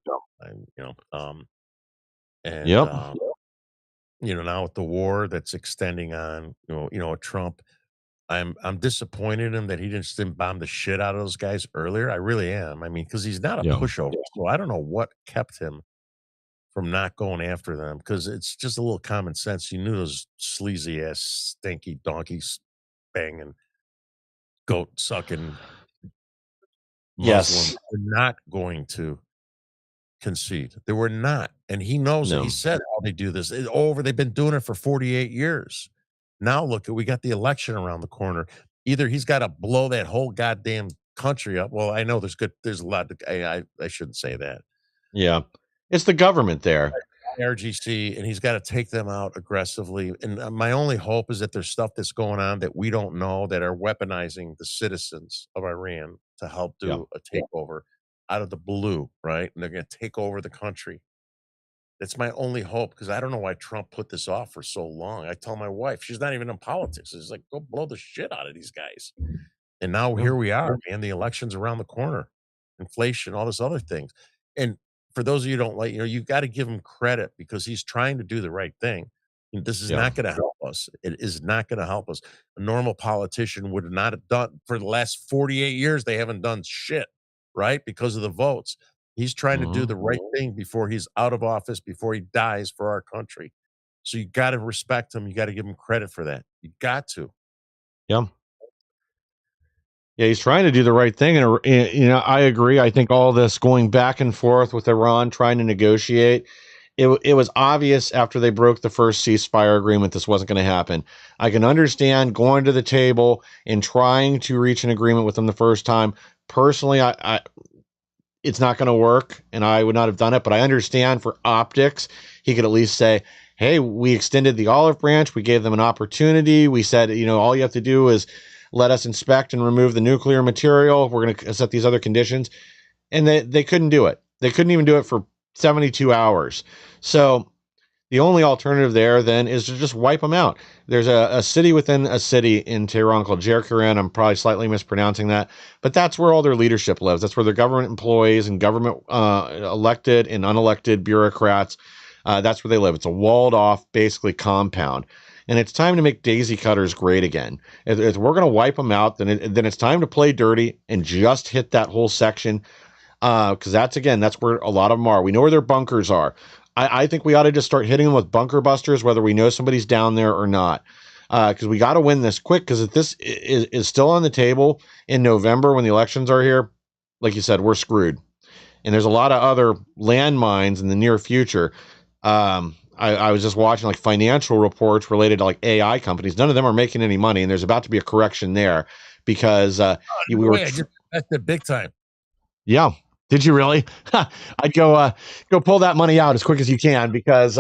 Speaker 3: And now with the war that's extending on, Trump, I'm disappointed in him that he didn't bomb the shit out of those guys earlier. I really am. I mean, because he's not a pushover. So I don't know what kept him from not going after them. Because it's just a little common sense. You knew those sleazy ass, stinky donkeys banging, goat sucking Muslims were not going to concede. They were not. And he knows it. He said how they do this. They've been doing it for 48 years. Now look, we got the election around the corner. Either he's got to blow that whole goddamn country up. Well, I know there's a lot I shouldn't say that.
Speaker 4: Yeah. It's the government there.
Speaker 3: RGC, and he's got to take them out aggressively. And my only hope is that there's stuff that's going on that we don't know that are weaponizing the citizens of Iran to help do a takeover out of the blue, right? And they're going to take over the country. That's my only hope, because I don't know why Trump put this off for so long. I tell my wife, she's not even in politics. She's like, go blow the shit out of these guys. And now here we are, man. The election's around the corner. Inflation, all this other things. And for those of you who don't like, you've got to give him credit because he's trying to do the right thing. And this is not going to help us. It is not going to help us. A normal politician would not have done, for the last 48 years, they haven't done shit, right? Because of the votes. He's trying to do the right thing before he's out of office, before he dies for our country. So you got to respect him. You got to give him credit for that. You got to.
Speaker 4: Yeah. Yeah, he's trying to do the right thing. And, I agree. I think all this going back and forth with Iran, trying to negotiate, it was obvious after they broke the first ceasefire agreement, this wasn't going to happen. I can understand going to the table and trying to reach an agreement with them the first time. Personally, it's not going to work, and I would not have done it. But I understand for optics, he could at least say, hey, we extended the olive branch. We gave them an opportunity. We said, all you have to do is let us inspect and remove the nuclear material. We're going to set these other conditions. And they couldn't do it. They couldn't even do it for 72 hours. So the only alternative there then is to just wipe them out. There's a city within a city in Tehran called Jerkiran. I'm probably slightly mispronouncing that, but that's where all their leadership lives. That's where their government employees and government elected and unelected bureaucrats, that's where they live. It's a walled off, basically, compound. And it's time to make daisy cutters great again. If we're going to wipe them out, then it's time to play dirty and just hit that whole section. Because that's where a lot of them are. We know where their bunkers are. I think we ought to just start hitting them with bunker busters, whether we know somebody's down there or not. Because we got to win this quick. Because if this is still on the table in November when the elections are here, like you said, we're screwed. And there's a lot of other landmines in the near future. I was just watching like financial reports related to like AI companies. None of them are making any money, and there's about to be a correction there because we were.
Speaker 3: That's the big time.
Speaker 4: Yeah. Did you really? I'd go pull that money out as quick as you can because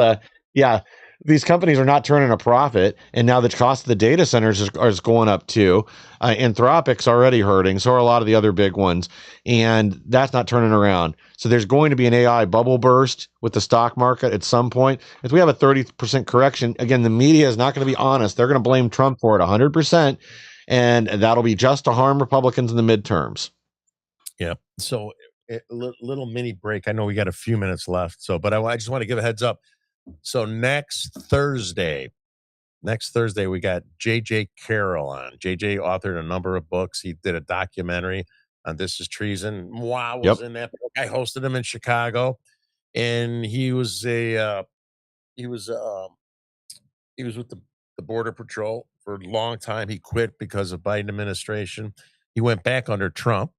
Speaker 4: these companies are not turning a profit, and now the cost of the data centers is going up too. Anthropic's already hurting, so are a lot of the other big ones, and that's not turning around. So there's going to be an AI bubble burst with the stock market at some point. If we have a 30% correction, again, the media is not going to be honest. They're going to blame Trump for it 100%, and that'll be just to harm Republicans in the midterms.
Speaker 3: Yeah. So a little mini break. I know we got a few minutes left. But I just want to give a heads up. So next Thursday, we got JJ Carroll on. JJ authored a number of books. He did a documentary on This Is Treason. Wow, was in that book. I hosted him in Chicago, and he was with the Border Patrol for a long time. He quit because of Biden administration. He went back under Trump.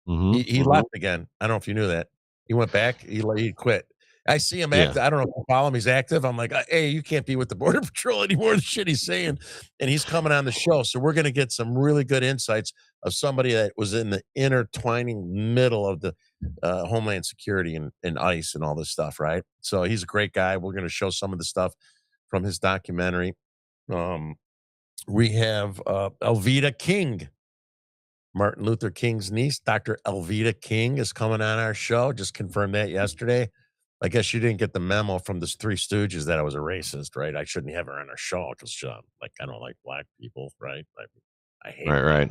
Speaker 3: He left again. I don't know if you knew that. He went back. He quit. I see him active. I don't know if you follow him. He's active. I'm like, hey, you can't be with the Border Patrol anymore. The shit he's saying. And he's coming on the show. So we're going to get some really good insights of somebody that was in the intertwining middle of the Homeland Security and ICE and all this stuff, right? So he's a great guy. We're going to show some of the stuff from his documentary. We have Elvita King. Martin Luther King's niece, Dr. Elvita King, is coming on our show. Just confirmed that yesterday. I guess you didn't get the memo from the Three Stooges that I was a racist, right? I shouldn't have her on our show because, I don't like black people, right? I hate
Speaker 4: right.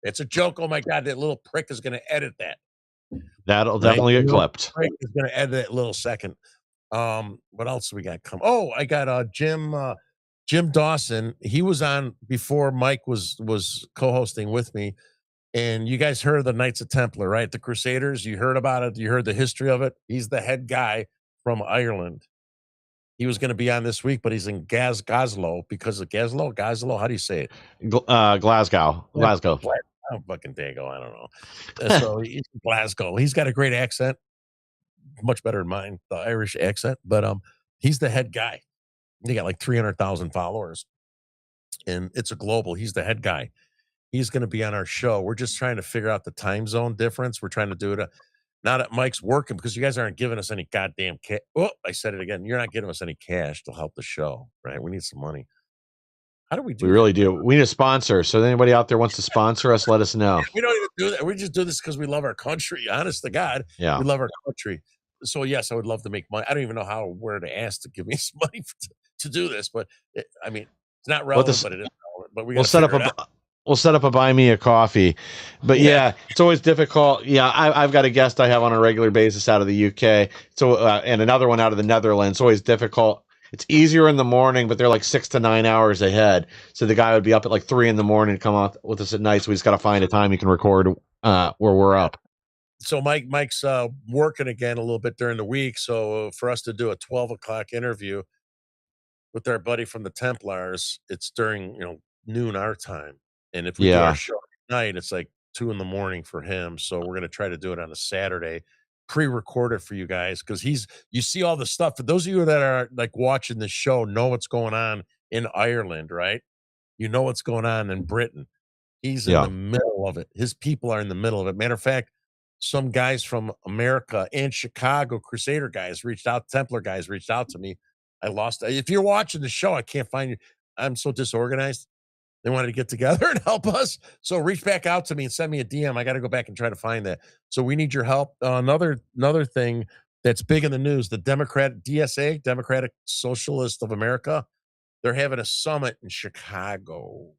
Speaker 3: It's a joke. Oh my God, that little prick is going to edit that.
Speaker 4: That'll definitely get clipped.
Speaker 3: Prick is going to edit that little second. What else we got coming? Oh, I got Jim Dawson. He was on before Mike was co-hosting with me. And you guys heard of the Knights of Templar, right? The Crusaders. You heard about it. You heard the history of it. He's the head guy from Ireland. He was going to be on this week, but he's in Glasgow because of Glasgow. How do you say it?
Speaker 4: Glasgow.
Speaker 3: I'm fucking Dago. I don't know. So he's in Glasgow. He's got a great accent, much better than mine, the Irish accent. But he's the head guy. He got like 300,000 followers, and it's a global. He's the head guy. He's going to be on our show. We're just trying to figure out the time zone difference. We're trying to do it now that Mike's working because you guys aren't giving us any goddamn cash. Oh, I said it again. You're not giving us any cash to help the show, right? We need some money. How do we do
Speaker 4: We really do. We need a sponsor. So anybody out there wants to sponsor us, let us know.
Speaker 3: We don't even do that. We just do this because we love our country. Honest to God.
Speaker 4: Yeah.
Speaker 3: We love our country. So, yes, I would love to make money. I don't even know where to ask to give me some money to do this. But, it's not relevant, but it is relevant. But
Speaker 4: we'll set up a buy me a coffee. But it's always difficult. Yeah, I've got a guest I have on a regular basis out of the UK. So and another one out of the Netherlands. It's always difficult. It's easier in the morning, but they're like 6 to 9 hours ahead. So the guy would be up at like 3 a.m. to come out with us at night. So we just got to find a time he can record where we're up.
Speaker 3: So Mike's working again a little bit during the week. So for us to do a 12 o'clock interview with our buddy from the Templars, it's during noon our time. And if we do our show at night, it's like 2 a.m. for him. So we're going to try to do it on a Saturday, pre-record it for you guys. Cause you see all the stuff for those of you that are like watching the show, know what's going on in Ireland, right? You know what's going on in Britain. He's in the middle of it. His people are in the middle of it. Matter of fact, some guys from America and Chicago, Crusader guys Templar guys reached out to me. I lost. If you're watching the show, I can't find you. I'm so disorganized. They wanted to get together and help us. So reach back out to me and send me a DM. I got to go back and try to find that. So we need your help. Another thing that's big in the news: the DSA, Democratic Socialist of America, they're having a summit in Chicago.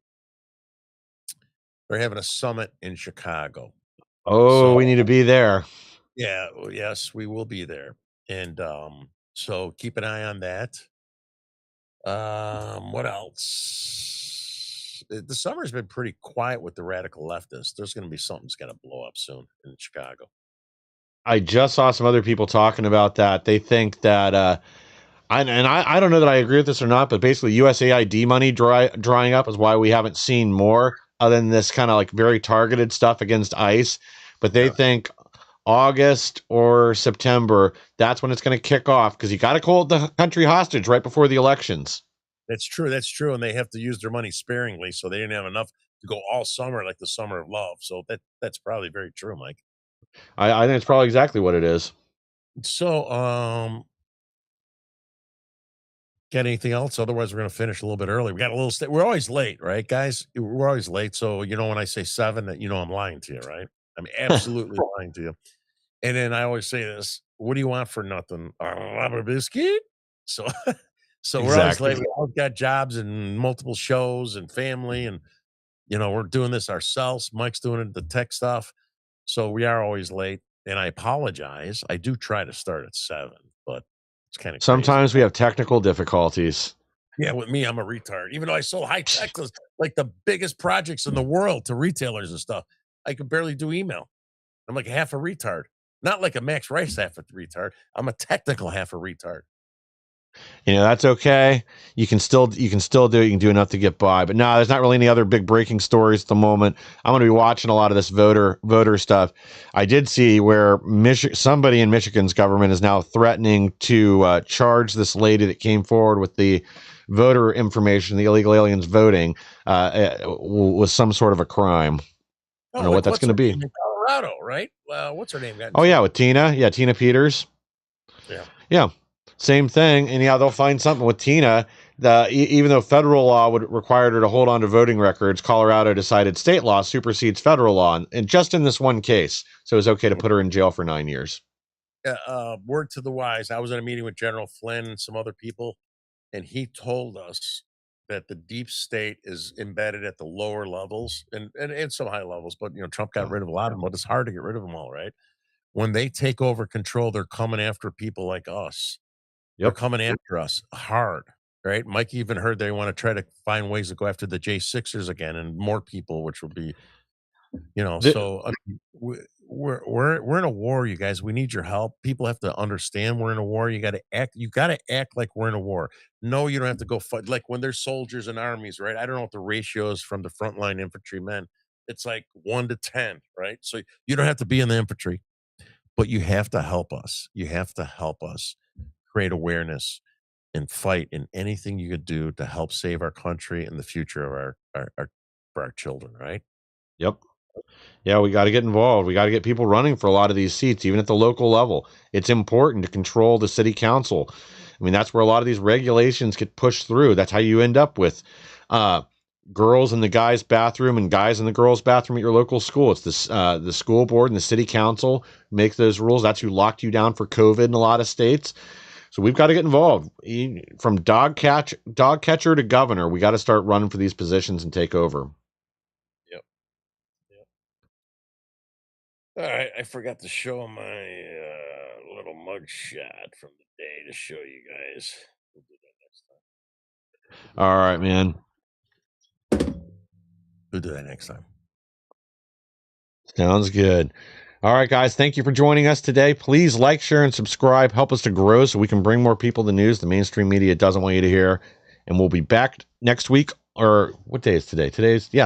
Speaker 3: They're having a summit in Chicago.
Speaker 4: Oh, we need to be there.
Speaker 3: Yeah, yes, we will be there. And so keep an eye on that. What else? The summer's been pretty quiet with the radical leftists. There's going to be something's going to blow up soon in Chicago.
Speaker 4: I just saw some other people talking about that. They think that, I don't know that I agree with this or not, but basically USAID money drying up is why we haven't seen more other than this kind of like very targeted stuff against ICE. But they think August or September, that's when it's going to kick off, because you got to hold the country hostage right before the elections.
Speaker 3: That's true. That's true. And they have to use their money sparingly, so they didn't have enough to go all summer like the summer of love. So that's probably very true, Mike.
Speaker 4: I think it's probably exactly what it is.
Speaker 3: So, got anything else? Otherwise, we're going to finish a little bit early. We got a little. We're always late, right, guys? We're always late. So when I say 7, that I'm lying to you, right? I'm absolutely lying to you. And then I always say this: "What do you want for nothing? A biscuit?" So, we're always late. We all got jobs and multiple shows and family, and we're doing this ourselves. Mike's doing the tech stuff, so we are always late. And I apologize. I do try to start at 7, but it's kind of
Speaker 4: sometimes we have technical difficulties.
Speaker 3: Yeah, with me, I'm a retard. Even though I sold high tech, like the biggest projects in the world to retailers and stuff, I could barely do email. I'm like half a retard. Not like a Max Rice half a retard. I'm a technical half a retard.
Speaker 4: That's okay. You can still do it. You can do enough to get by. But no, there's not really any other big breaking stories at the moment. I'm going to be watching a lot of this voter stuff. I did see where somebody in Michigan's government is now threatening to charge this lady that came forward with the voter information, the illegal aliens voting, with some sort of a crime. I don't know what that's going to be.
Speaker 3: In Colorado, right? What's her name?
Speaker 4: With Tina. Yeah, Tina Peters. Yeah. Same thing. And they'll find something with Tina. Even though federal law would require her to hold on to voting records, Colorado decided state law supersedes federal law, and just in this one case. So it was okay to put her in jail for 9 years.
Speaker 3: Word to the wise. I was in a meeting with General Flynn and some other people, and he told us that the deep state is embedded at the lower levels and some high levels. But Trump got rid of a lot of them, but it's hard to get rid of them all, right? When they take over control, they're coming after people like us. They're coming after us hard, right? Mike even heard they want to try to find ways to go after the J6ers again and more people, which will be, so I mean, we're in a war, you guys. We need your help. People have to understand we're in a war. You got to act like we're in a war. No, you don't have to go fight. Like when there's soldiers in armies, right? I don't know what the ratio is from the frontline infantrymen. It's like 1 to 10, right? So you don't have to be in the infantry, but you have to help us. You have to help us create awareness and fight in anything you could do to help save our country and the future of for our children, right?
Speaker 4: Yep. Yeah, we got to get involved. We got to get people running for a lot of these seats, even at the local level. It's important to control the city council. I mean, that's where a lot of these regulations get pushed through. That's how you end up with girls in the guys' bathroom and guys in the girls' bathroom at your local school. It's the school board and the city council make those rules. That's who locked you down for COVID in a lot of states. So we've got to get involved. From dog catcher to governor, we got to start running for these positions and take over.
Speaker 3: Yep. All right, I forgot to show my little mug shot from the day to show you guys. We'll do that next time.
Speaker 4: All right, man.
Speaker 3: We'll do that next time.
Speaker 4: Sounds good. All right, guys, thank you for joining us today. Please like, share, and subscribe. Help us to grow so we can bring more people the news the mainstream media doesn't want you to hear. And we'll be back next week. Or what day is today? Thursday.